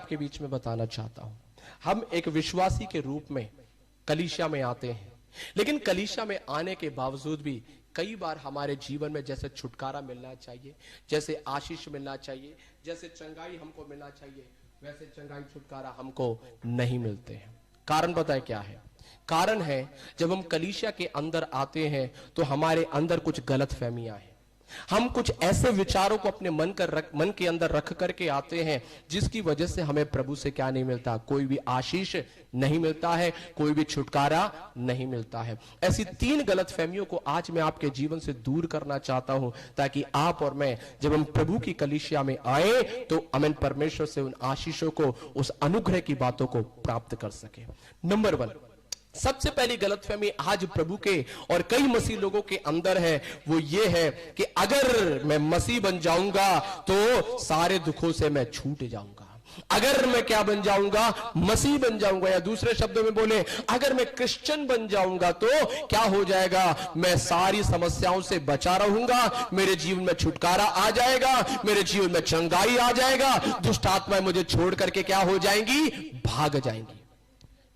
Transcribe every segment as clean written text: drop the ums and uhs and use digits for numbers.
आपके बीच में बताना चाहता हूं। हम एक विश्वासी के रूप में कलीसिया में आते हैं, लेकिन कलीसिया में आने के बावजूद भी कई बार हमारे जीवन में जैसे छुटकारा मिलना चाहिए, जैसे आशीष मिलना चाहिए, जैसे चंगाई हमको मिलना चाहिए, वैसे चंगाई छुटकारा हमको नहीं मिलते हैं। कारण पता है क्या है? कारण है जब हम कलीसिया के अंदर आते हैं तो हमारे अंदर कुछ गलत फहमियां हैं। हम कुछ ऐसे विचारों को अपने मन के अंदर रख करके आते हैं जिसकी वजह से हमें प्रभु से क्या नहीं मिलता, कोई भी आशीष नहीं मिलता है, कोई भी छुटकारा नहीं मिलता है। ऐसी 3 गलत फहमियों को आज मैं आपके जीवन से दूर करना चाहता हूं, ताकि आप और मैं जब हम प्रभु की कलीसिया में आए तो अमन परमेश्वर से उन आशीषों को, उस अनुग्रह की बातों को प्राप्त कर सके। नंबर 1, सबसे पहली गलतफहमी आज प्रभु के और कई मसीह लोगों के अंदर है, वो ये है कि अगर मैं मसीह बन जाऊंगा तो सारे दुखों से मैं छूट जाऊंगा। अगर मैं क्या बन जाऊंगा? मसीह बन जाऊंगा, या दूसरे शब्दों में बोले अगर मैं क्रिश्चियन बन जाऊंगा तो क्या हो जाएगा? मैं सारी समस्याओं से बचा रहूंगा, मेरे जीवन में छुटकारा आ जाएगा, मेरे जीवन में चंगाई आ जाएगा, दुष्ट आत्माएं मुझे छोड़ करके क्या हो जाएंगी? भाग जाएंगी।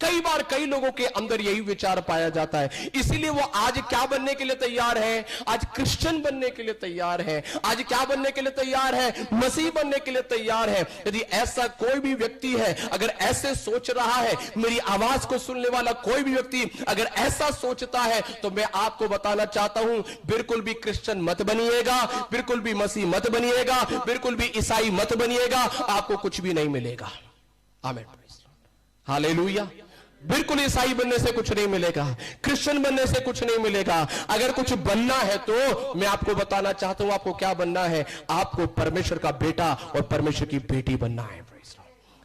कई बार कई लोगों के अंदर यही विचार पाया जाता है, इसीलिए वो आज क्या बनने के लिए तैयार है? आज क्रिश्चियन बनने के लिए तैयार है। आज क्या बनने के लिए तैयार है? मसीह बनने के लिए तैयार है। यदि ऐसा कोई भी व्यक्ति है, अगर ऐसे सोच रहा है, मेरी आवाज को सुनने वाला कोई भी व्यक्ति अगर ऐसा सोचता है, तो मैं आपको बताना चाहता हूं, बिल्कुल भी क्रिश्चियन मत बनिएगा, बिल्कुल भी मसीह मत बनिएगा, बिल्कुल भी ईसाई मत बनिएगा, आपको कुछ भी नहीं मिलेगा। आमीन, हालेलुया। बिल्कुल ईसाई बनने से कुछ नहीं मिलेगा, क्रिश्चियन बनने से कुछ नहीं मिलेगा। अगर कुछ बनना है तो मैं आपको बताना चाहता हूं, आपको क्या बनना है? आपको परमेश्वर का बेटा और परमेश्वर की बेटी बनना है।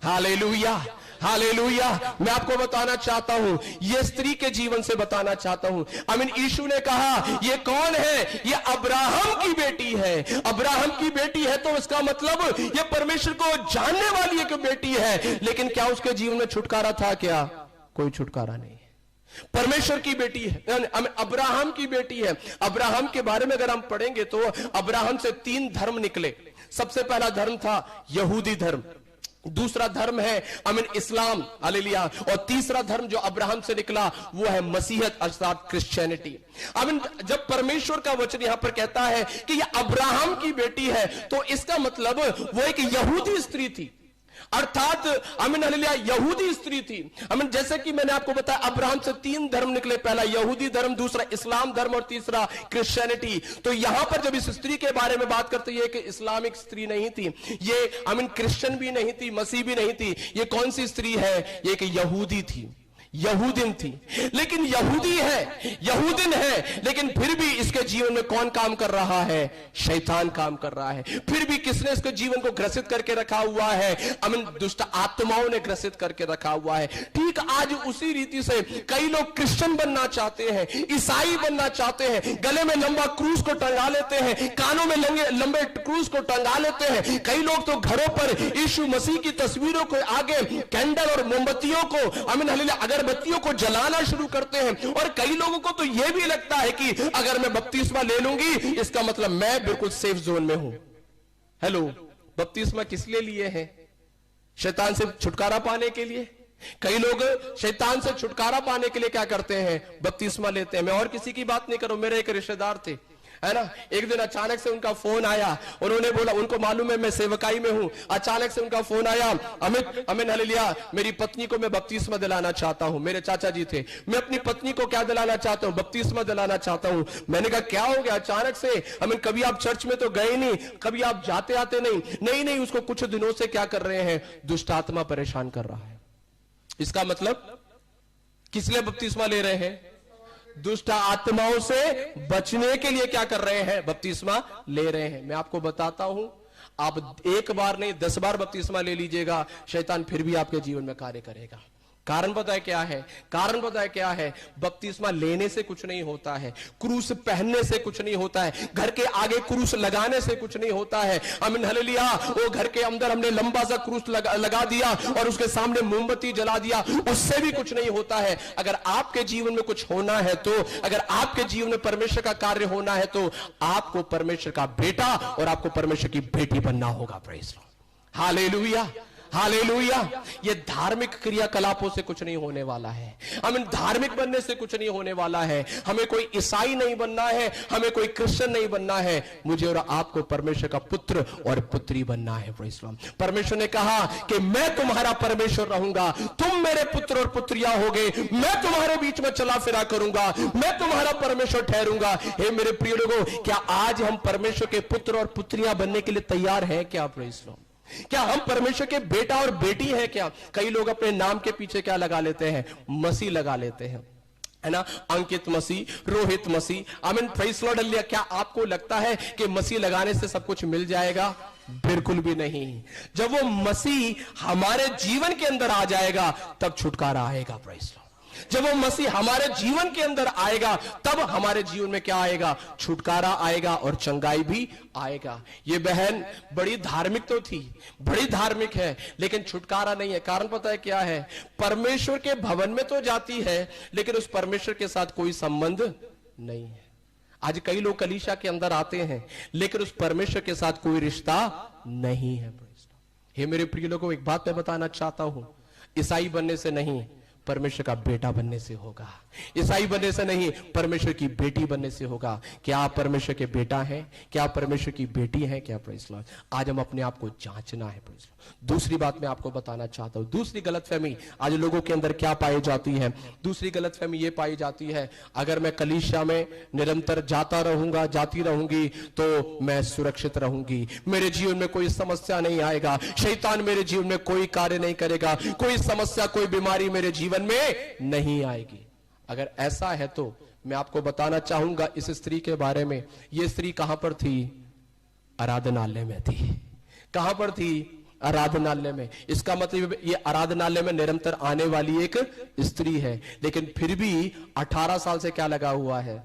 Hallelujah, hallelujah. मैं आपको बताना चाहता हूं, ये स्त्री के जीवन से बताना चाहता हूं। आमीन। यीशु ने कहा ये कौन है? ये अब्राहम की बेटी है। अब्राहम की बेटी है तो इसका मतलब ये परमेश्वर को जानने वाली एक बेटी है। लेकिन क्या उसके जीवन में छुटकारा था? क्या? कोई छुटकारा नहीं है। परमेश्वर की बेटी है, अब्राहम की बेटी है। अब्राहम के बारे में अगर हम पढ़ेंगे तो अब्राहम से 3 धर्म निकले। सबसे पहला धर्म था यहूदी धर्म, दूसरा धर्म है इस्लाम, हालेलुया, और तीसरा धर्म जो अब्राहम से निकला वो है मसीहत अर्थात क्रिश्चियनिटी। जब परमेश्वर का वचन यहां पर कहता है कि ये अब्राहम की बेटी है, तो इसका मतलब वो एक यहूदी स्त्री थी, अर्थात हालेलुया यहूदी स्त्री थी। जैसे कि मैंने आपको बताया अब्राहम से 3 धर्म निकले, पहला यहूदी धर्म, दूसरा इस्लाम धर्म और तीसरा क्रिश्चियनिटी। तो यहां पर जब इस स्त्री के बारे में बात करते हैं कि इस्लामिक स्त्री नहीं थी, ये क्रिश्चियन भी नहीं थी, मसीह भी नहीं थी, ये कौन सी स्त्री है? ये एक यहूदी थी, यहूदिन थी। लेकिन यहूदी है, यहूदिन है, लेकिन फिर भी इसके जीवन में कौन काम कर रहा है? शैतान काम कर रहा है। फिर भी किसने इसके जीवन को ग्रसित करके रखा हुआ है? दुष्ट आत्माओं ने ग्रसित करके रखा हुआ है। ठीक आज उसी रीति से कई लोग क्रिश्चियन बनना चाहते हैं, ईसाई बनना चाहते हैं, गले में लंबा क्रूस को टंगा लेते हैं, कानों में लंबे क्रूस को टंगा लेते हैं। कई लोग तो घरों पर यीशु मसीह की तस्वीरों के आगे कैंडल और मोमबत्तियों को बत्तियों को जलाना शुरू करते हैं। और कई लोगों को तो यह भी लगता है कि अगर मैं बपतिस्मा ले लूंगी इसका मतलब मैं बिल्कुल सेफ जोन में हूं। हेलो, बपतिस्मा किस लिए लिए हैं? शैतान से छुटकारा पाने के लिए। कई लोग शैतान से छुटकारा पाने के लिए क्या करते हैं? बपतिस्मा लेते हैं। मैं और किसी की बात नहीं करूं, मेरे एक रिश्तेदार थे, है ना। एक दिन अचानक से उनका फोन आया, उन्होंने बोला, उनको मालूम है मैं सेवकाई में हूं, अचानक से उनका फोन आया, अमित हालेलुया, मेरी पत्नी को मैं बपतिस्मा दिलाना चाहता हूं। मेरे चाचा जी थे, मैं अपनी पत्नी को क्या दिलाना चाहता हूं? बपतिस्मा दिलाना चाहता हूं। मैंने कहा क्या हो गया अचानक से? कभी आप चर्च में तो गए नहीं, कभी आप जाते आते नहीं, उसको कुछ दिनों से क्या कर रहे हैं? दुष्ट आत्मा परेशान कर रहा है। इसका मतलब किस लिए बपतिस्मा ले रहे हैं? दुष्ट आत्माओं से बचने के लिए क्या कर रहे हैं? बपतिस्मा ले रहे हैं। मैं आपको बताता हूं, आप 1 बार नहीं 10 बार बपतिस्मा ले लीजिएगा, शैतान फिर भी आपके जीवन में कार्य करेगा। कारण पता है क्या है? कारण पता है क्या है? बपतिस्मा लेने से कुछ नहीं होता है, क्रूस पहनने से कुछ नहीं होता है, घर के आगे क्रूस लगाने से कुछ नहीं होता है। हालेलुया, वो घर के अंदर हमने लंबा सा क्रूस लगा दिया और उसके सामने मोमबत्ती जला दिया, उससे भी कुछ नहीं होता है। अगर आपके जीवन में कुछ होना है तो, अगर आपके जीवन में परमेश्वर का कार्य होना है तो आपको परमेश्वर का बेटा और आपको परमेश्वर की बेटी बनना होगा। Praise Lord, hallelujah, hallelujah. ये धार्मिक क्रियाकलापों से कुछ नहीं होने वाला है, हमें धार्मिक बनने से कुछ नहीं होने वाला है, हमें कोई ईसाई नहीं बनना है, हमें कोई क्रिश्चियन नहीं बनना है, मुझे और आपको परमेश्वर का पुत्र और पुत्री बनना है। Praise the Lord. परमेश्वर ने कहा कि मैं तुम्हारा परमेश्वर रहूंगा, तुम मेरे पुत्र और पुत्रियां होगे, मैं तुम्हारे बीच में चला फिरा करूंगा, मैं तुम्हारा परमेश्वर ठहरूंगा। हे मेरे प्रिय लोगों, क्या आज हम परमेश्वर के पुत्र और पुत्रियां बनने के लिए तैयार हैं क्या? Praise the Lord. क्या हम परमेश्वर के बेटा और बेटी हैं क्या? कई लोग अपने नाम के पीछे क्या लगा लेते हैं? मसीह लगा लेते हैं, है ना? अंकित मसीह, रोहित मसीह। आमीन, प्रेज़ द लॉर्ड। क्या आपको लगता है कि मसीह लगाने से सब कुछ मिल जाएगा? बिल्कुल भी नहीं। जब वो मसीह हमारे जीवन के अंदर आ जाएगा तब छुटकारा आएगा। Praise the Lord. जब वो मसीह हमारे जीवन के अंदर आएगा तब हमारे जीवन में क्या आएगा? छुटकारा आएगा और चंगाई भी आएगा। ये बहन बड़ी धार्मिक तो थी, बड़ी धार्मिक है, लेकिन छुटकारा नहीं है। कारण पता है क्या है? परमेश्वर के भवन में तो जाती है, लेकिन उस परमेश्वर के साथ कोई संबंध नहीं है। आज कई लोग कलीसिया के अंदर आते हैं, लेकिन उस परमेश्वर के साथ कोई रिश्ता नहीं है। हे मेरे प्रिय लोगों, एक बात मैं बताना चाहता हूं, ईसाई बनने से नहीं, परमेश्वर का बेटा बनने से होगा। ईसाई बनने से नहीं, परमेश्वर की बेटी बनने से होगा। क्या आप परमेश्वर के बेटा हैं? क्या आप परमेश्वर की बेटी हैं? क्या? Praise the Lord. आज हम अपने आप को जांचना है। Praise the Lord. दूसरी बात मैं आपको बताना चाहता हूं, दूसरी गलतफहमी आज लोगों के अंदर क्या पाई जाती है? दूसरी गलतफहमी ये पाई जाती है, अगर मैं कलीसिया में निरंतर जाता रहूंगा, जाती रहूंगी, तो मैं सुरक्षित रहूंगी, मेरे जीवन में कोई समस्या नहीं आएगा, शैतान मेरे जीवन में कोई कार्य नहीं करेगा, कोई समस्या, कोई बीमारी मेरे जीवन में नहीं आएगी। अगर ऐसा है तो मैं आपको बताना चाहूंगा इस स्त्री के बारे में। यह स्त्री कहां पर थी? आराधनालय में थी। कहां पर थी? आराधनालय में। इसका मतलब ये आराधनालय में निरंतर आने वाली एक स्त्री है, लेकिन फिर भी 18 साल से क्या लगा हुआ है?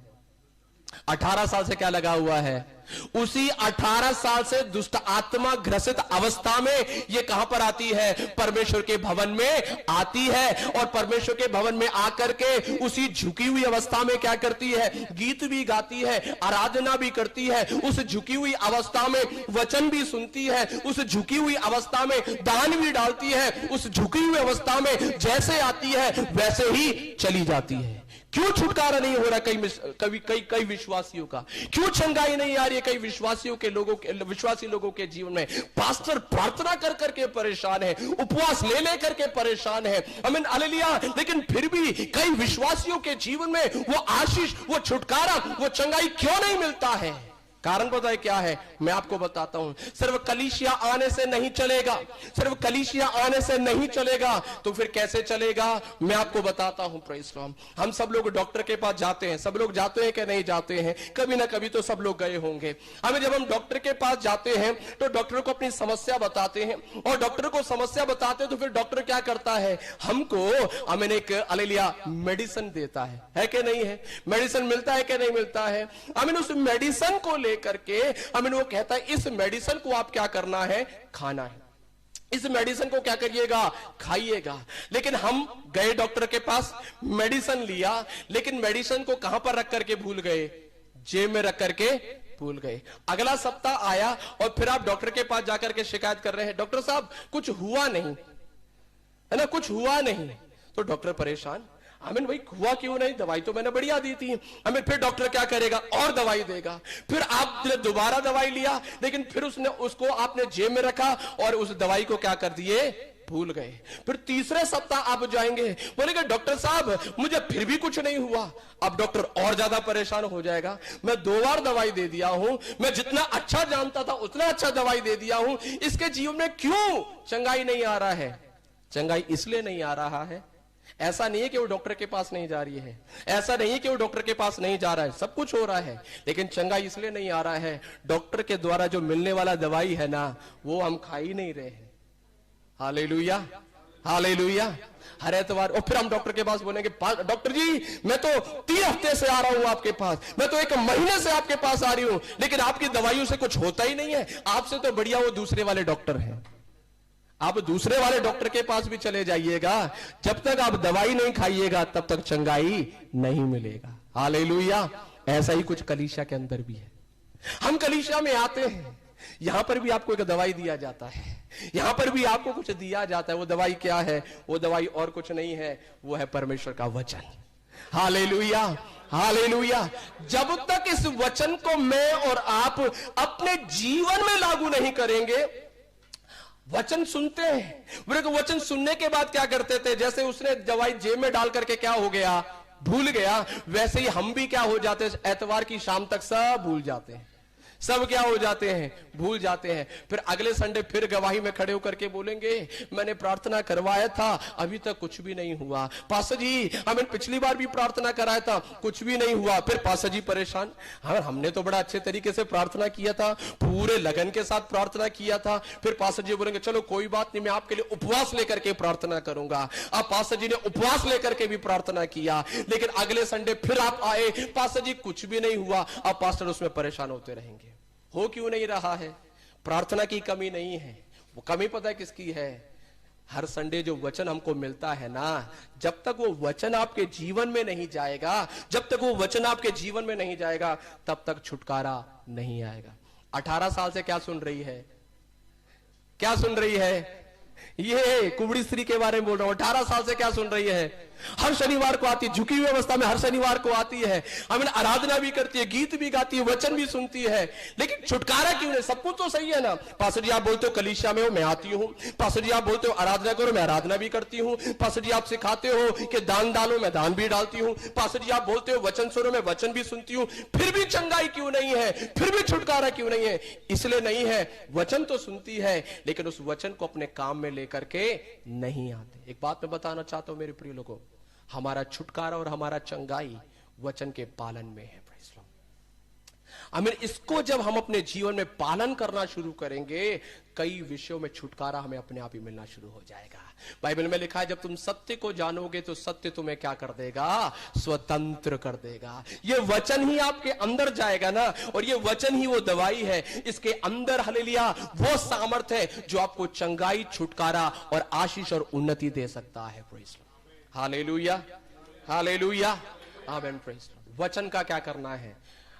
18 साल से क्या लगा हुआ है? उसी 18 साल से दुष्ट आत्मा ग्रसित अवस्था में ये कहां पर आती है? परमेश्वर के भवन में आती है, और परमेश्वर के भवन में आकर के उसी झुकी हुई अवस्था में क्या करती है? गीत भी गाती है, आराधना भी करती है, उस झुकी हुई अवस्था में वचन भी सुनती है, उस झुकी हुई अवस्था में दान भी डालती है, उस झुकी हुई अवस्था में जैसे आती है वैसे ही चली जाती है। क्यों छुटकारा नहीं हो रहा कई विश्वासियों का? क्यों चंगाई नहीं आ रही है कई विश्वासियों के विश्वासी लोगों के जीवन में? पास्टर प्रार्थना कर करके परेशान है, उपवास ले लेकर के परेशान है, आमीन, हालेलुया, लेकिन फिर भी कई विश्वासियों के जीवन में वो आशीष, वो छुटकारा, वो चंगाई क्यों नहीं मिलता है? कारण पता है क्या है? मैं आपको बताता हूं। सिर्फ कलीसिया आने से नहीं चलेगा, सिर्फ कलीसिया आने से नहीं चलेगा, तो फिर कैसे चलेगा? मैं आपको बताता हूं। Praise the Lord. हम सब लोग डॉक्टर के पास जाते हैं, सब लोग जाते हैं कि नहीं जाते हैं? कभी ना कभी तो सब लोग गए होंगे। हमें जब हम डॉक्टर के पास जाते हैं तो डॉक्टर को अपनी समस्या बताते हैं, और डॉक्टर को समस्या बताते हैं तो फिर डॉक्टर क्या करता है? हमको हमें एक हालेलुया मेडिसिन देता है कि नहीं है? मेडिसिन मिलता है कि नहीं मिलता है? हमें उस मेडिसिन को करके हमें वो कहता है इस मेडिसिन को आप क्या करना है? खाना है। इस मेडिसिन को क्या करिएगा? खाइएगा। लेकिन हम गए डॉक्टर के पास, मेडिसिन लिया, लेकिन मेडिसिन को कहां पर रख करके भूल गए? जेब में रख करके भूल गए। अगला सप्ताह आया और फिर आप डॉक्टर के पास जाकर के शिकायत कर रहे हैं, डॉक्टर साहब कुछ हुआ नहीं, है ना, कुछ हुआ नहीं। तो डॉक्टर परेशान, आमीन, भाई हुआ क्यों नहीं? दवाई तो मैंने बढ़िया दी थी। आमीन, फिर डॉक्टर क्या करेगा? और दवाई देगा। फिर आपने दोबारा दवाई लिया, लेकिन फिर उसको आपने जेब में रखा और उस दवाई को क्या कर दिए? भूल गए। फिर तीसरे सप्ताह आप जाएंगे, बोलेगा डॉक्टर साहब मुझे फिर भी कुछ नहीं हुआ। अब डॉक्टर और ज्यादा परेशान हो जाएगा, मैं 2 बार दवाई दे दिया हूं, मैं जितना अच्छा जानता था उतना अच्छा दवाई दे दिया हूं, इसके जीवन में क्यों चंगाई नहीं आ रहा है? चंगाई इसलिए नहीं आ रहा है, ऐसा नहीं है कि वो डॉक्टर के पास नहीं जा रही है, ऐसा नहीं है कि वो डॉक्टर के पास नहीं जा रहा है, सब कुछ हो रहा है, लेकिन चंगाई इसलिए नहीं आ रहा है, डॉक्टर के द्वारा जो मिलने वाला दवाई है ना, वो हम खा ही नहीं रहे हैं। Hallelujah, hallelujah. हर एतवार और फिर हम डॉक्टर के पास बोलेंगे, डॉक्टर जी मैं तो 3 हफ्ते से आ रहा हूं आपके पास, मैं तो 1 महीने से आपके पास आ रही हूं, लेकिन आपकी दवाइयों से कुछ होता ही नहीं है। आपसे तो बढ़िया वो दूसरे वाले डॉक्टर हैं। आप दूसरे वाले डॉक्टर के पास भी चले जाइएगा, जब तक आप दवाई नहीं खाइएगा तब तक चंगाई नहीं मिलेगा। हालेलुया। ऐसा ही कुछ कलीसिया के अंदर भी है। हम कलीसिया में आते हैं, यहां पर भी आपको एक दवाई दिया जाता है, यहां पर भी आपको कुछ दिया जाता है। वो दवाई क्या है? वो दवाई और कुछ नहीं है, वो है परमेश्वर का वचन। Hallelujah, hallelujah. जब तक इस वचन को मैं और आप अपने जीवन में लागू नहीं करेंगे, वचन सुनते हैं, बोले तो वचन सुनने के बाद क्या करते थे? जैसे उसने दवाई जेब में डाल करके क्या हो गया, भूल गया, वैसे ही हम भी क्या हो जाते हैं, एतवार की शाम तक सब भूल जाते हैं, सब क्या हो जाते हैं, भूल जाते हैं। फिर अगले संडे फिर गवाही में खड़े होकर के बोलेंगे, मैंने प्रार्थना करवाया था, अभी तक कुछ भी नहीं हुआ। पास्टर जी, हमने पिछली बार भी प्रार्थना कराया था, कुछ भी नहीं हुआ। फिर पास्टर जी परेशान, हमने तो बड़ा अच्छे तरीके से प्रार्थना किया था, पूरे लगन के साथ प्रार्थना किया था। फिर पास्टर जी बोलेंगे, चलो कोई बात नहीं, मैं आपके लिए उपवास लेकर के प्रार्थना करूंगा। अब पास्टर जी ने उपवास लेकर के भी प्रार्थना किया, लेकिन अगले संडे फिर आप आए, पास्टर जी कुछ भी नहीं हुआ। अब पास्टर उसमें परेशान होते रहेंगे। हो क्यों नहीं रहा है? प्रार्थना की कमी नहीं है, वो कमी पता है किसकी है? हर संडे जो वचन हमको मिलता है ना, जब तक वो वचन आपके जीवन में नहीं जाएगा, जब तक वो वचन आपके जीवन में नहीं जाएगा, तब तक छुटकारा नहीं आएगा। 18 साल से क्या सुन रही है? क्या सुन रही है? ये कुबड़ी स्त्री के बारे में बोल रहा हूं। 18 साल से क्या सुन रही है? हर शनिवार को आती है, झुकी हुई अवस्था में हर शनिवार को आती है, हमें आराधना भी करती है, गीत भी गाती है, वचन भी सुनती है, लेकिन छुटकारा क्यों नहीं? सब कुछ तो सही है ना। पास्टर जी आप बोलते हो कलीसिया में हो, मैं आती हूं। पास्टर जी आप बोलते हो आराधना करो, मैं आराधना भी करती हूं। पास्टर जी आप सिखाते हो कि दान डालो, मैं दान भी डालती हूं। पास्टर जी आप बोलते हो वचन सुनो, मैं वचन भी सुनती हूं। फिर भी चंगाई क्यों नहीं है? फिर भी छुटकारा क्यों नहीं है? इसलिए नहीं है, वचन तो सुनती है, लेकिन उस वचन को अपने काम में लेकर के नहीं आते। एक बात मैं बताना चाहता हूं मेरे प्रिय लोगों, हमारा छुटकारा और हमारा चंगाई वचन के पालन में है। आमीन। इसको जब हम अपने जीवन में पालन करना शुरू करेंगे, कई विषयों में छुटकारा हमें अपने आप ही मिलना शुरू हो जाएगा। बाइबल में लिखा है, जब तुम सत्य को जानोगे तो सत्य तुम्हें क्या कर देगा? स्वतंत्र कर देगा। ये वचन ही आपके अंदर जाएगा ना, और ये वचन ही वो दवाई है। इसके अंदर हालेलुया वो सामर्थ है जो आपको चंगाई, छुटकारा और आशीष और उन्नति दे सकता है। प्रेज़ लॉर्ड, हालेलुया, हालेलुया, आमीन। Praise Lord. वचन का क्या करना है?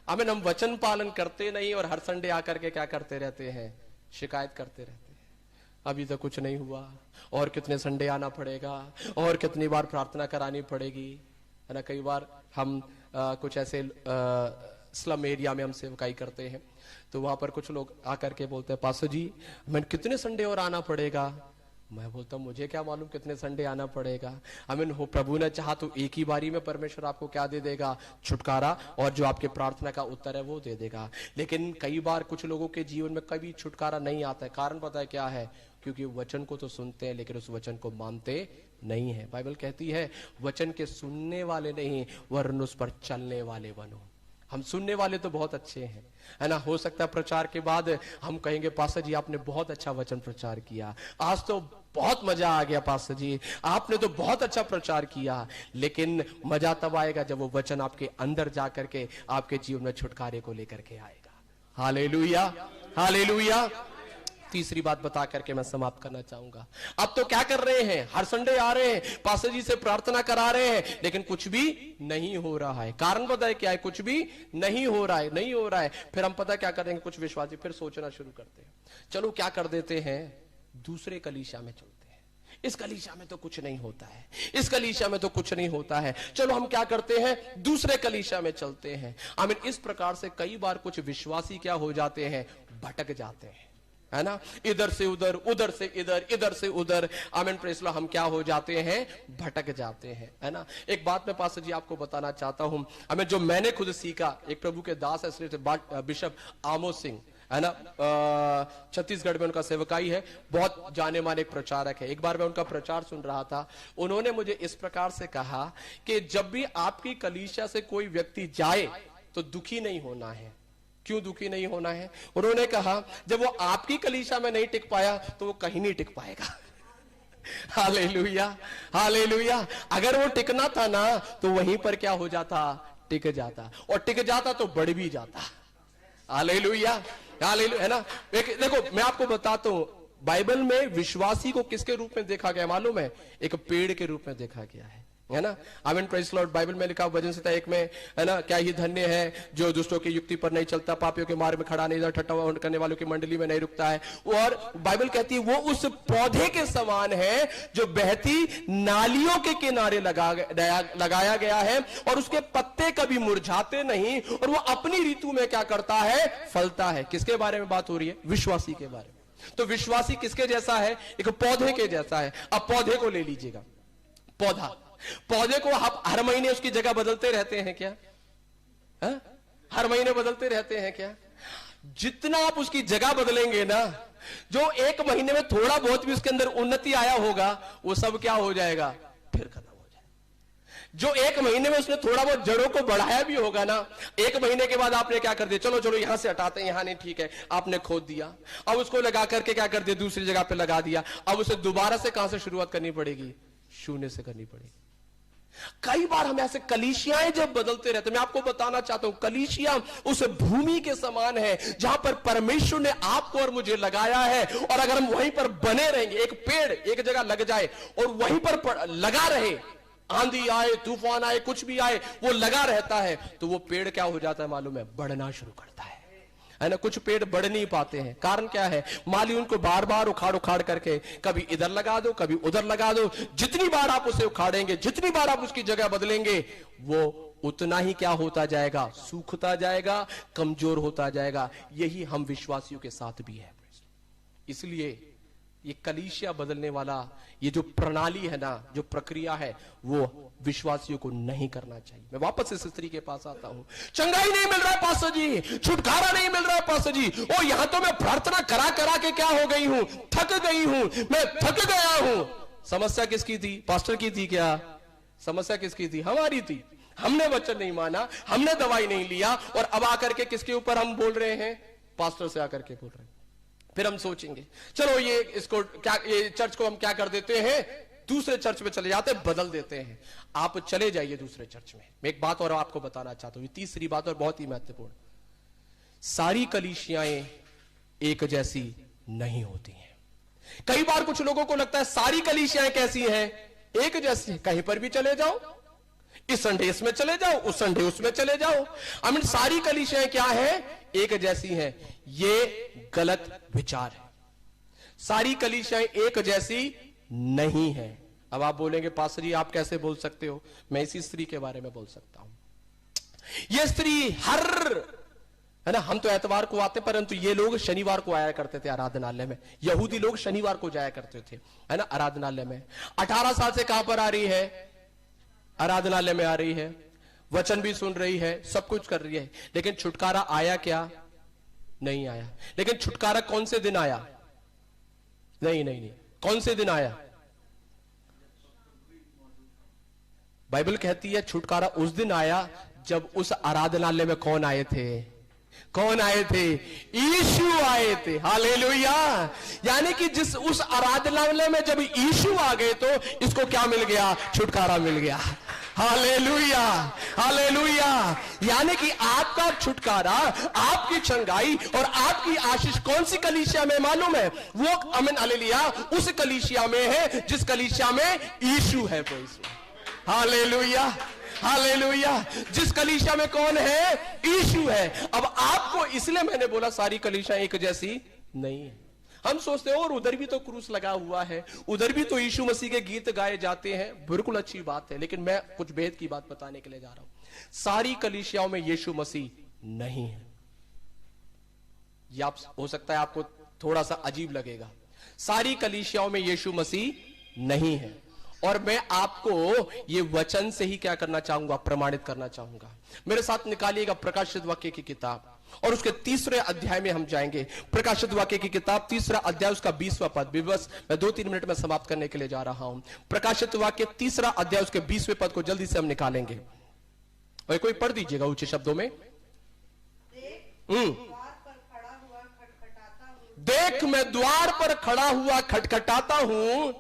आमीन। हम वचन पालन करते नहीं और हर संडे आकर के क्या करते रहते हैं? शिकायत करते रहते हैं, अभी तक कुछ नहीं हुआ, और कितने संडे आना पड़ेगा, और कितनी बार प्रार्थना करानी पड़ेगी, है ना। कई बार हम कुछ ऐसे स्लम एरिया में हम सेवकाई करते हैं, तो वहां पर कुछ लोग आकर के बोलते हैं, पास्टर जी मैं कितने संडे और आना पड़ेगा? मैं बोलता हूं मुझे क्या मालूम कितने संडे आना पड़ेगा। आमीन। हो प्रभु ने चाहा तो एक ही बारी में परमेश्वर आपको क्या दे देगा? छुटकारा, और जो आपके प्रार्थना का उत्तर है वो दे देगा। लेकिन कई बार कुछ लोगों के जीवन में कभी छुटकारा नहीं आता है। कारण पता है क्या है? क्योंकि वचन को तो सुनते हैं लेकिन उस वचन को मानते नहीं है। बाइबल कहती है, वचन के सुनने वाले नहीं वरन उस पर चलने वाले बनो। हम सुनने वाले तो बहुत अच्छे हैं, है ना। हो सकता है प्रचार के बाद हम कहेंगे, पास्टर जी आपने बहुत अच्छा वचन प्रचार किया, आज तो बहुत मजा आ गया, पास्टर जी आपने तो बहुत अच्छा प्रचार किया। लेकिन मजा तब आएगा जब वो वचन आपके अंदर जाकर के आपके जीवन में छुटकारे को लेकर के आएगा। Hallelujah, hallelujah. तीसरी बात बता करके मैं समाप्त करना चाहूंगा। अब तो क्या कर रहे हैं? हर संडे आ रहे हैं, पास्टर जी से प्रार्थना करा रहे हैं, लेकिन कुछ भी नहीं हो रहा है। कारण पता है क्या है? कुछ भी नहीं हो रहा है, नहीं हो रहा है। फिर हम पता क्या करेंगे? कुछ विश्वासी फिर सोचना शुरू करते हैं, चलो क्या कर देते हैं, दूसरे कलीसिया में चलते हैं। इस कलीसिया में तो कुछ नहीं होता है, इस कलीसिया में तो कुछ नहीं होता है, चलो हम क्या करते हैं, दूसरे कलीसिया में चलते हैं। आमीन। इस प्रकार से कई बार कुछ विश्वासी क्या हो जाते हैं? भटक जाते हैं, है ना। इधर से उधर, उधर से इधर, इधर से उधर। आमीन। Praise Lord. हम क्या हो जाते हैं? भटक जाते हैं, है ना। एक बात मैं पास्टर जी आपको बताना चाहता हूं, हमें जो मैंने खुद सीखा, एक प्रभु के दास है श्री बिशप आमोस सिंह, है ना, छत्तीसगढ़ में उनका सेवकाई है, बहुत जाने माने प्रचारक है। एक बार मैं उनका प्रचार सुन रहा था, उन्होंने मुझे इस प्रकार से कहा कि जब भी आपकी कलीसिया से कोई व्यक्ति जाए तो दुखी नहीं होना है। क्यों दुखी नहीं होना है? उन्होंने कहा जब वो आपकी कलीसिया में नहीं टिक पाया तो वो कहीं नहीं टिक पाएगा। Hallelujah, hallelujah. अगर वो टिकना था ना तो वहीं पर क्या हो जाता? टिक जाता, और टिक जाता तो बढ़ भी जाता। हालेलुया, हालेलुया, है ना। देखो मैं आपको बताता हूं, बाइबल में विश्वासी को किसके रूप में देखा गया मालूम है? एक पेड़ के रूप में देखा गया है। है ना। आमीन, प्रेज़ द लॉर्ड। बाइबल में लिखा भजन संहिता 1 में, है ना, क्या ही धन्य है जो दुष्टों की युक्ति पर नहीं चलता, पापियों के मार्ग में खड़ा नहीं, इधर ठट्ठा करने वालों की मंडली में नहीं रुकता है। और बाइबल कहती है वो उस पौधे के समान है जो बहती नालियों के किनारे लगाया गया है और उसके पत्ते कभी मुरझाते नहीं और वो अपनी ऋतु में क्या करता है, फलता है। किसके बारे में बात हो रही है? विश्वासी के बारे में। तो विश्वासी किसके जैसा है? एक पौधे के जैसा है। अब पौधे को ले लीजिएगा। पौधे को आप हर महीने उसकी जगह बदलते रहते हैं क्या? हर महीने बदलते रहते हैं क्या? जितना आप उसकी जगह बदलेंगे ना, जो एक महीने में थोड़ा बहुत भी उसके अंदर उन्नति आया होगा वो सब क्या हो जाएगा? फिर खत्म हो जाएगा। जो एक महीने में उसने थोड़ा बहुत जड़ों को बढ़ाया भी होगा ना, एक महीने के बाद आपने क्या कर दिया, चलो चलो यहां से हटाते हैं, यहां नहीं ठीक है, आपने खोद दिया। अब उसको लगा करके क्या कर दिया, दूसरी जगह पे लगा दिया। अब उसे दोबारा से कहां से शुरुआत करनी पड़ेगी? शून्य से करनी पड़ेगी। कई बार हम ऐसे कलीसियाएं जब बदलते रहते हैं, मैं आपको बताना चाहता हूं, कलीसिया उस भूमि के समान है जहां पर परमेश्वर ने आपको और मुझे लगाया है। और अगर हम वहीं पर बने रहेंगे, एक पेड़ एक जगह लग जाए और वहीं पर लगा रहे, आंधी आए, तूफान आए, कुछ भी आए, वो लगा रहता है, तो वो पेड़ क्या हो जाता है मालूम है? बढ़ना शुरू करता है ना। कुछ पेड़ बढ़ नहीं पाते हैं, कारण क्या है? माली उनको बार बार उखाड़ उखाड़ करके कभी इधर लगा दो, कभी उधर लगा दो। जितनी बार आप उसे उखाड़ेंगे, जितनी बार आप उसकी जगह बदलेंगे, वो उतना ही क्या होता जाएगा? सूखता जाएगा, कमजोर होता जाएगा। यही हम विश्वासियों के साथ भी है। इसलिए ये कलीसिया बदलने वाला ये जो प्रणाली है ना, जो प्रक्रिया है, वो विश्वासियों को नहीं करना चाहिए। मैं वापस इस स्त्री के पास आता हूं। चंगाई नहीं मिल रहा है पास्टर जी, छुटकारा नहीं मिल रहा है पास्टर जी, ओ यहां तो मैं प्रार्थना करा करा के क्या हो गई हूं, थक गई हूं, मैं थक गया हूं। समस्या किसकी थी? पास्टर की थी क्या? समस्या किसकी थी? हमारी थी। हमने वचन नहीं माना, हमने दवाई नहीं लिया, और अब आकर के किसके ऊपर हम बोल रहे हैं? पास्टर से आकर के बोल रहे हैं। फिर हम सोचेंगे चलो ये इसको क्या, ये चर्च को हम क्या कर देते हैं, दूसरे चर्च में चले जाते हैं, बदल देते हैं। आप चले जाइए दूसरे चर्च में। मैं एक बात और आपको बताना चाहता हूं, तीसरी बात और बहुत ही महत्वपूर्ण, सारी कलीसियाएं एक जैसी नहीं होती हैं। कई बार कुछ लोगों को लगता है सारी कलीसियाएं कैसी हैं? एक जैसी। कहीं पर भी चले जाओ, इस संडे इसमें चले जाओ, उस संडे उसमें चले जाओ, आई मीन सारी कलीसियाएं क्या है? एक जैसी हैं। ये गलत विचार है। सारी कलीसियाएं एक जैसी नहीं है। अब आप बोलेंगे पास्टर जी आप कैसे बोल सकते हो? मैं इसी स्त्री के बारे में बोल सकता हूं। यह स्त्री हर, है ना, हम तो एतवार को आते, परंतु ये लोग शनिवार को आया करते थे आराधनालय में। यहूदी लोग शनिवार को जाया करते थे, है ना, आराधनालय में। 18 साल से कहां पर आ रही है? आराधनालय में आ रही है, वचन भी सुन रही है, सब कुछ कर रही है, लेकिन छुटकारा आया क्या? नहीं आया। लेकिन छुटकारा कौन से दिन आया? नहीं नहीं नहीं, कौन से दिन आया? बाइबल कहती है छुटकारा उस दिन आया जब उस आराधनालय में कौन आए थे? कौन आए थे? यीशु आए थे। हालेलुया। यानी कि जिस उस आराधनालय में जब यीशु आ गए तो इसको क्या मिल गया? छुटकारा मिल गया। Hallelujah, hallelujah. यानी कि आपका छुटकारा, आपकी चंगाई और आपकी आशीष कौन सी कलीसिया में मालूम है? वो अमीन हालेलुया उस कलीसिया में है जिस कलीसिया में यीशु है। Hallelujah, hallelujah. जिस कलीसिया में कौन है? यीशु है। अब आपको इसलिए मैंने बोला सारी कलीसिया एक जैसी नहीं है। हम सोचते हैं और उधर भी तो क्रूस लगा हुआ है, उधर भी तो यीशु मसीह के गीत गाए जाते हैं, बिल्कुल अच्छी बात है, लेकिन मैं कुछ भेद की बात बताने के लिए जा रहा हूं। सारी कलीसियाओं में यीशु मसीह नहीं है। यह आप हो सकता है आपको थोड़ा सा अजीब लगेगा। सारी कलीसियाओं में यीशु मसीह नहीं है, और मैं आपको ये वचन से ही क्या करना चाहूंगा? प्रमाणित करना चाहूंगा। मेरे साथ निकालिएगा प्रकाशित वाक्य की किताब, और उसके 3रे अध्याय में हम जाएंगे। प्रकाशित वाक्य की किताब 3रा अध्याय, उसका 20वां पद। बस मैं 2-3 मिनट में समाप्त करने के लिए जा रहा हूं। प्रकाशित वाक्य 3रा अध्याय, उसके 20वें पद को जल्दी से हम निकालेंगे। और कोई पढ़ दीजिएगा ऊंचे शब्दों में। देख मैं द्वार पर खड़ा हुआ खटखटाता हूं,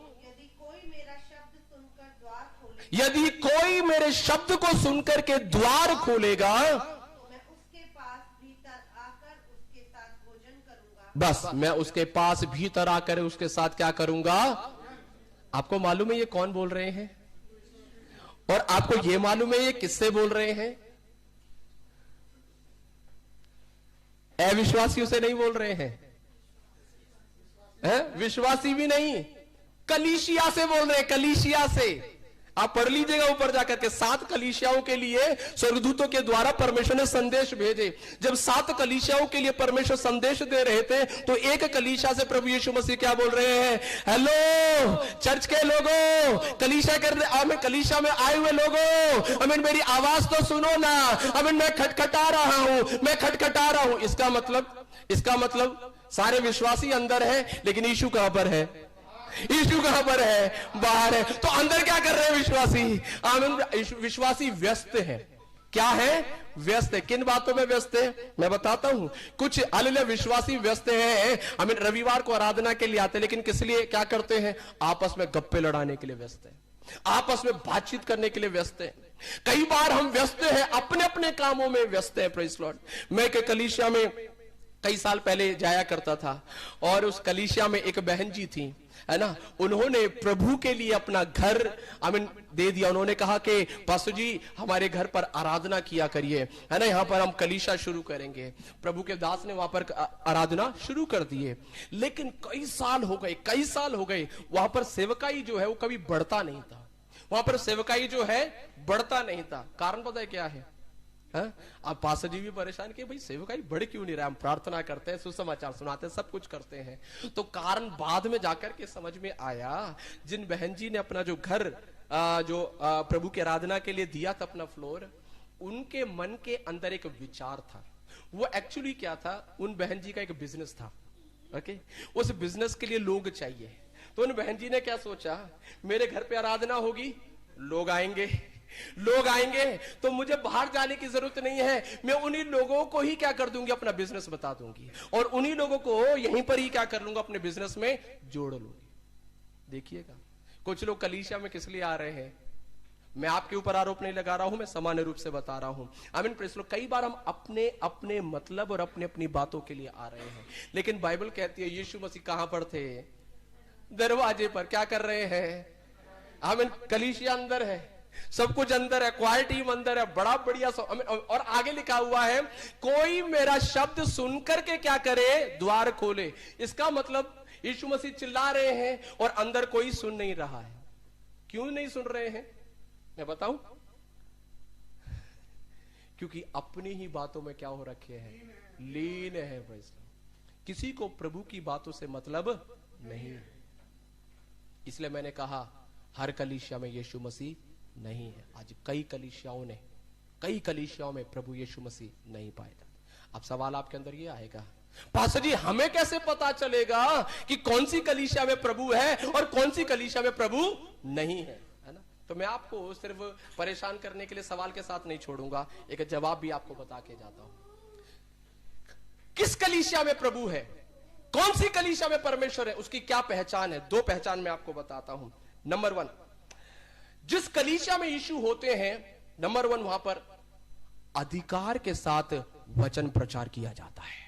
यदि कोई मेरे शब्द को सुनकर के द्वार खोलेगा तो मैं उसके पास भीतर आकर उसके साथ भोजन करूंगा। बस मैं उसके पास भीतर आकर उसके साथ क्या करूंगा? आपको मालूम है ये कौन बोल रहे हैं? और आपको यह मालूम है ये किससे बोल रहे हैं? अविश्वासियों से नहीं बोल रहे हैं, विश्वासी भी नहीं, कलीसिया से बोल रहे हैं, कलीसिया से। आप पढ़ लीजिएगा ऊपर जाकर के, 7 कलीसियाओं के लिए स्वर्गदूतों के द्वारा परमेश्वर ने संदेश भेजे। जब 7 कलीसियाओं के लिए परमेश्वर संदेश दे रहे थे तो एक कलीसिया से प्रभु यीशु मसीह क्या बोल रहे हैं? हेलो चर्च के लोगों, कलीसिया में आए हुए लोगों, अमीन मेरी आवाज तो सुनो ना, अमीन मैं खटखटा रहा हूं, मैं खटखटा रहा हूं। इसका मतलब सारे विश्वासी अंदर है, लेकिन यीशु कहां पर है? यीशु कहां पर है? बाहर है। तो अंदर क्या कर रहे हैं विश्वासी? आमीन। विश्वासी व्यस्त है। क्या है? व्यस्त है। किन बातों में व्यस्त है मैं बताता हूं। कुछ हालेलुया विश्वासी व्यस्त है, आमीन, रविवार को आराधना के लिए आते हैं, लेकिन किस लिए क्या करते हैं? आपस में गप्पे लड़ाने के लिए व्यस्त है, आपस में बातचीत करने के लिए व्यस्त है। कई बार हम व्यस्त हैं, अपने अपने कामों में व्यस्त है। Praise Lord. मैं के कलीसिया में कई साल पहले जाया करता था, और उस कलीसिया में एक बहन जी थी, है ना, उन्होंने प्रभु के लिए अपना घर आमीन दे दिया। उन्होंने कहा कि पास्टर जी हमारे घर पर आराधना किया करिए, है ना, यहां पर हम कलीसिया शुरू करेंगे। प्रभु के दास ने वहां पर आराधना शुरू कर दिए, लेकिन कई साल हो गए वहां पर सेवकाई जो है वो कभी बढ़ता नहीं था। वहां पर सेवकाई जो है बढ़ता नहीं था। कारण पता है क्या है? अब पास्टर जी भी परेशान कि भाई सेवकाई बढ़ क्यों नहीं रहा? हम प्रार्थना करते हैं, सुसमाचार सुनाते हैं, सब कुछ करते हैं। तो कारण बाद में जाकर के समझ में आया, जिन बहन जी ने अपना जो घर प्रभु की आराधना के लिए दिया था, अपना फ्लोर, उनके मन के अंदर एक विचार था। वो एक्चुअली क्या था? उन बहन जी का एक बिजनेस था। ओके, उस बिजनेस के लिए लोग चाहिए। तो उन बहन जी ने क्या सोचा, मेरे घर पे आराधना होगी, लोग आएंगे तो मुझे बाहर जाने की जरूरत नहीं है। मैं उन्हीं लोगों को ही क्या कर दूंगी? अपना बिजनेस बता दूंगी, और उन्हीं लोगों को यहीं पर ही क्या कर लूंगा? अपने बिजनेस में जोड़ लूंगी। देखिएगा, कुछ लोग कलीसिया में किस लिए आ रहे हैं? मैं आपके ऊपर आरोप नहीं लगा रहा हूं, मैं सामान्य रूप से बता रहा हूं। आमीन प्रेज़ लॉर्ड। कई बार हम अपने अपने मतलब और अपने अपनी बातों के लिए आ रहे हैं, लेकिन बाइबल कहती है यीशु मसीह कहां पर थे? दरवाजे पर। क्या कर रहे हैं? आमीन। कलीसिया अंदर है, सब कुछ अंदर है, क्वायर टीम अंदर है, बड़ा बढ़िया। और आगे लिखा हुआ है, कोई मेरा शब्द सुनकर के क्या करे? द्वार खोले। इसका मतलब यीशु मसीह चिल्ला रहे हैं और अंदर कोई सुन नहीं रहा है। क्यों नहीं सुन रहे हैं मैं बताऊं? क्योंकि अपनी ही बातों में क्या हो रखे हैं? लीन है। किसी को प्रभु की बातों से मतलब नहीं। इसलिए मैंने कहा हर कलीसिया में यीशु मसीह नहीं है। आज कई कलीसियाओं में प्रभु यीशु मसीह नहीं पाए जाते। अब सवाल आपके अंदर ये आएगा, पास्टर जी हमें कैसे पता चलेगा कि कौन सी कलीसिया में प्रभु है और कौन सी कलीसिया में प्रभु नहीं है? है ना? तो मैं आपको सिर्फ परेशान करने के लिए सवाल के साथ नहीं छोड़ूंगा, एक जवाब भी आपको बता के जाता हूं। किस कलीसिया में प्रभु है, कौन सी कलीसिया में परमेश्वर है, उसकी क्या पहचान है? 2 पहचान मैं आपको बताता हूं। नंबर 1, जिस कलीसिया में यीशु होते हैं, नंबर 1 वहां पर अधिकार के साथ वचन प्रचार किया जाता है।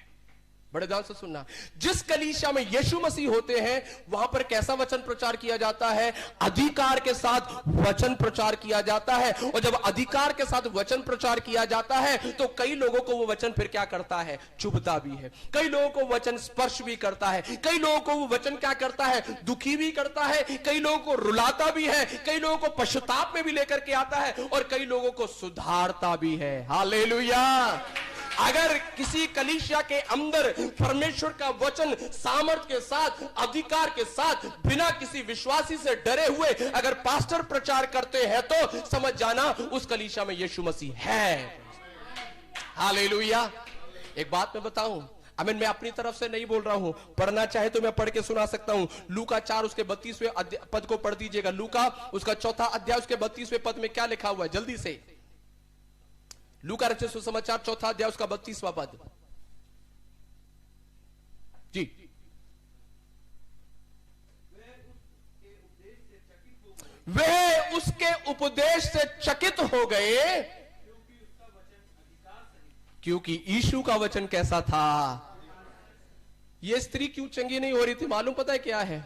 बड़े ध्यान से सुनना, जिस कलीसिया में यीशु मसीह होते हैं वहां पर कैसा वचन प्रचार किया जाता है? अधिकार के साथ वचन प्रचार किया जाता है। और जब अधिकार के साथ वचन प्रचार किया जाता है तो कई लोगों को वो वचन फिर क्या करता है? चुभता भी है। कई लोगों को वचन स्पर्श भी करता है। कई लोगों को वो वचन क्या करता है? दुखी भी करता है। कई लोगों को रुलाता भी है। कई लोगों को पश्चाताप में भी लेकर के आता है, और कई लोगों को सुधारता भी है। हालेलुया। अगर किसी कलीसिया के अंदर परमेश्वर का वचन सामर्थ के साथ, अधिकार के साथ, बिना किसी विश्वासी से डरे हुए अगर पास्टर प्रचार करते हैं तो समझ जाना उस कलीसिया में यीशु मसीह है। हालेलुया। एक बात मैं बताऊं, आमीन, मैं अपनी तरफ से नहीं बोल रहा हूं, पढ़ना चाहे तो मैं पढ़ के सुना सकता हूं। लूका 4 उसके 32वें पद को पढ़ दीजिएगा। लूका उसका 4था अध्याय उसके 32वें पद में क्या लिखा हुआ है? जल्दी से लूका रचित सुसमाचार 4था अध्याय उसका 32वां पद जी। वे उसके उपदेश से चकित हो गए, क्योंकि यीशु का वचन कैसा था? ये स्त्री क्यों चंगी नहीं हो रही थी? मालूम पता है क्या है?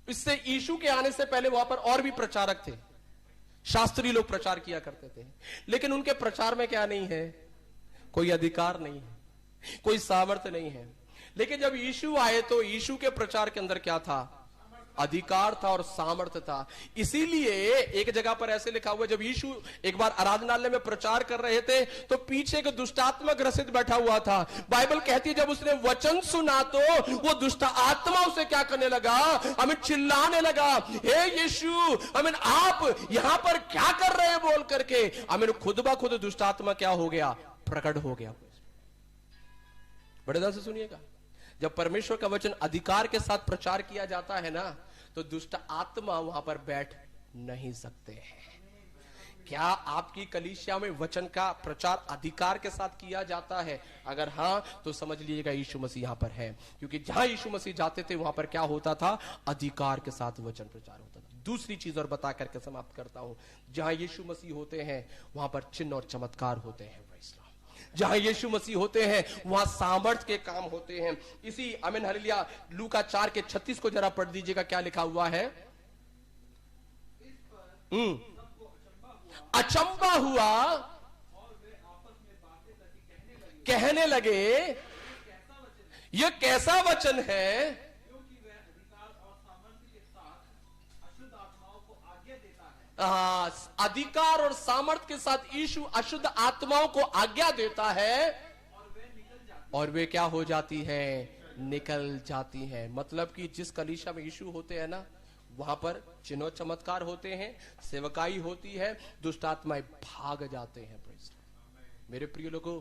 इससे यीशु के आने से पहले वहां पर और भी प्रचारक थे। शास्त्री लोग प्रचार किया करते थे, लेकिन उनके प्रचार में क्या नहीं है? कोई अधिकार नहीं है, कोई सामर्थ्य नहीं है। लेकिन जब यीशु आए तो यीशु के प्रचार के अंदर क्या था? अधिकार था और सामर्थ्य था। इसीलिए एक जगह पर ऐसे लिखा हुआ, जब यीशु एक बार आराधनालय में प्रचार कर रहे थे तो पीछे एक दुष्टात्मा ग्रसित बैठा हुआ था। बाइबल कहती है जब उसने वचन सुना तो वो दुष्ट आत्मा उसे क्या करने लगा? चिल्लाने लगा, हे यीशु, आप यहां पर क्या कर रहे हैं बोल करके खुद ब खुद दुष्ट आत्मा क्या हो गया? प्रकट हो गया। बड़े ध्यान से सुनिएगा, जब परमेश्वर का वचन अधिकार के साथ प्रचार किया जाता है ना, तो दुष्ट आत्मा वहां पर बैठ नहीं सकते हैं। क्या आपकी कलीसिया में वचन का प्रचार अधिकार के साथ किया जाता है? अगर हां तो समझ लीजिएगा यीशु मसीह यहां पर है, क्योंकि जहां यीशु मसीह जाते थे वहां पर क्या होता था? अधिकार के साथ वचन प्रचार होता था। दूसरी चीज और बता करके समाप्त करता हूं, जहां यीशु मसीह होते हैं वहां पर चिन्ह और चमत्कार होते हैं। जहां यीशु मसीह होते हैं वहां सामर्थ के काम होते हैं। इसी आमीन हालेलुया लूका 4:36 को जरा पढ़ दीजिएगा, क्या लिखा हुआ है? अचंबा हुआ कहने लगे, यह कैसा वचन है अधिकार और सामर्थ के साथ यीशु अशुद्ध आत्माओं को आज्ञा देता है और वे क्या हो जाती है? निकल जाती है। मतलब कि जिस कलीसिया में यीशु होते हैं ना, वहां पर चिन्ह चमत्कार होते हैं, सेवकाई होती है, दुष्ट आत्माएं भाग जाते हैं। मेरे प्रिय लोगों,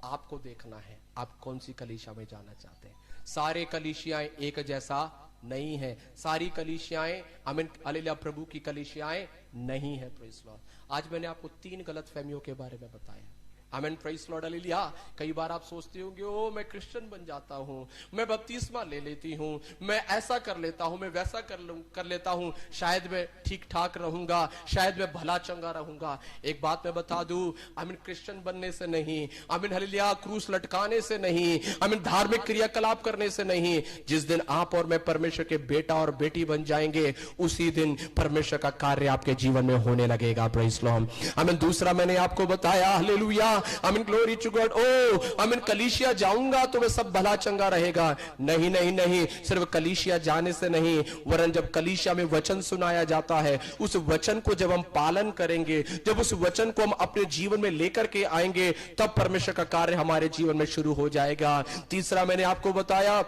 आपको देखना है आप कौन सी कलीसिया में जाना चाहते हैं। सारे कलीसियाएं एक जैसा नहीं है, सारी कलीसियाएं आमीन हालेलुया प्रभु की कलीसियाएं नहीं है। Praise Lord. आज मैंने आपको 3 गलत फहमियों के बारे में बताया। आमीन प्रेज़ लॉर्ड हालेलुया। कई बार आप सोचते होंगे, ओ मैं क्रिश्चियन बन जाता हूं, मैं बपतिस्मा ले लेती हूं, मैं ऐसा कर लेता हूं, मैं वैसा कर लेता हूं, शायद मैं ठीक ठाक रहूंगा, शायद मैं भला चंगा रहूंगा। एक बात मैं बता दूं, आमीन क्रिश्चियन बनने से नहीं, आमीन हालेलुया क्रूस लटकाने से नहीं, आमीन धार्मिक क्रियाकलाप करने से नहीं। जिस दिन आप और मैं परमेश्वर के बेटा और बेटी बन जाएंगे, उसी दिन परमेश्वर का कार्य आपके जीवन में होने लगेगा। Praise Lord. आमीन। दूसरा मैंने आपको बताया हालेलुया आमीन ग्लोरी टू गॉड, ओ आमीन कलीसिया जाऊंगा तो वे सब भला चंगा रहेगा। नहीं नहीं नहीं, सिर्फ कलीसिया जाने से नहीं, वरन जब कलीसिया में वचन सुनाया जाता है, उस वचन को जब हम पालन करेंगे, जब उस वचन को हम अपने जीवन में लेकर के आएंगे, तब परमेश्वर का कार्य हमारे जीवन में शुरू हो जाएगा। तीसरा मैंने आपको बताया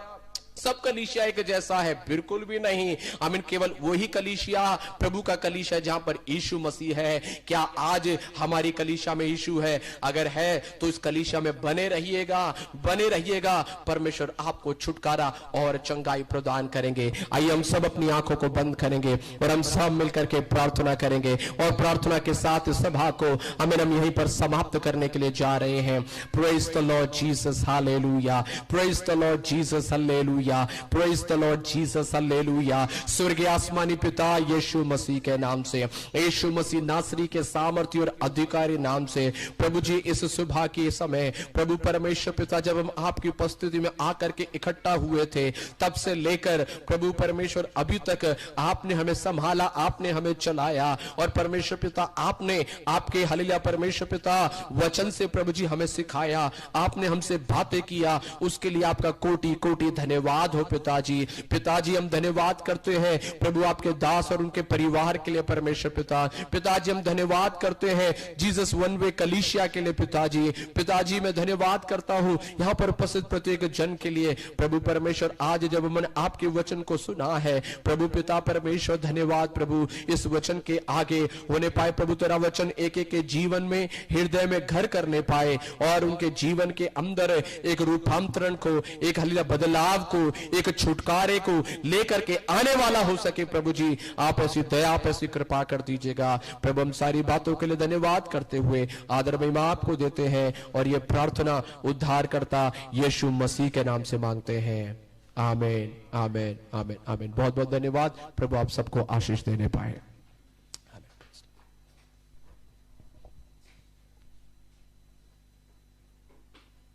सब कलीसिया एक जैसा है, बिल्कुल भी नहीं। आमीन केवल वही कलीसिया प्रभु का कलीसिया जहां पर यीशु मसीह है। क्या आज हमारी कलीसिया में यीशु है? अगर है तो इस कलीसिया में बने रहिएगा। परमेश्वर आपको छुटकारा और चंगाई प्रदान करेंगे। आइए हम सब अपनी आंखों को बंद करेंगे और हम सब मिलकर के प्रार्थना करेंगे, और प्रार्थना के साथ इस सभा को आमीन हम यहीं पर समाप्त करने के लिए जा रहे हैं। Praise the Lord Jesus, hallelujah. Praise the Lord Jesus, hallelujah. Praise the Lord Jesus, hallelujah. स्वर्गीय आसमानी पिता यीशु मसीह के नाम से, यीशु मसीह नासरी के सामर्थ्य और अधिकारी नाम से, प्रभु जी इस सुबह के समय प्रभु परमेश्वर पिता जब हम आपकी उपस्थिति में आकर के इकट्ठा हुए थे, तब से लेकर प्रभु परमेश्वर अभी तक आपने हमें संभाला, आपने हमें चलाया, और परमेश्वर पिता आपने आपके हालेलुया परमेश्वर पिता वचन से प्रभु जी हमें सिखाया, आपने हमसे बातें किया, उसके लिए आपका कोटि कोटि धन्यवाद हो पिताजी। पिताजी हम धन्यवाद करते हैं प्रभु आपके दास और उनके परिवार के लिए परमेश्वर पिताजी हम धन्यवाद करते हैं जीसस वन वे कलीसिया के लिए पिताजी मैं धन्यवाद करता हूं यहां पर उपस्थित प्रत्येक जन के लिए प्रभु परमेश्वर। आज जब हमने आपके वचन को सुना है प्रभु पिता परमेश्वर, धन्यवाद प्रभु इस वचन के आगे होने पाए प्रभु, तेरा वचन एक एक के जीवन में हृदय में घर करने पाए और उनके जीवन के अंदर एक रूपांतरण को, एक हालेलुया बदलाव को, एक छुटकारे को लेकर के आने वाला हो सके। प्रभु जी आप ऐसी दया, आप ऐसी कृपा कर दीजिएगा प्रभु। हम सारी बातों के लिए धन्यवाद करते हुए आदर महिमा आपको देते हैं और ये प्रार्थना उद्धार करता यीशु मसीह के नाम से मांगते हैं। आमीन आमीन आमीन आमीन। बहुत बहुत धन्यवाद। प्रभु आप सबको आशीष देने पाए।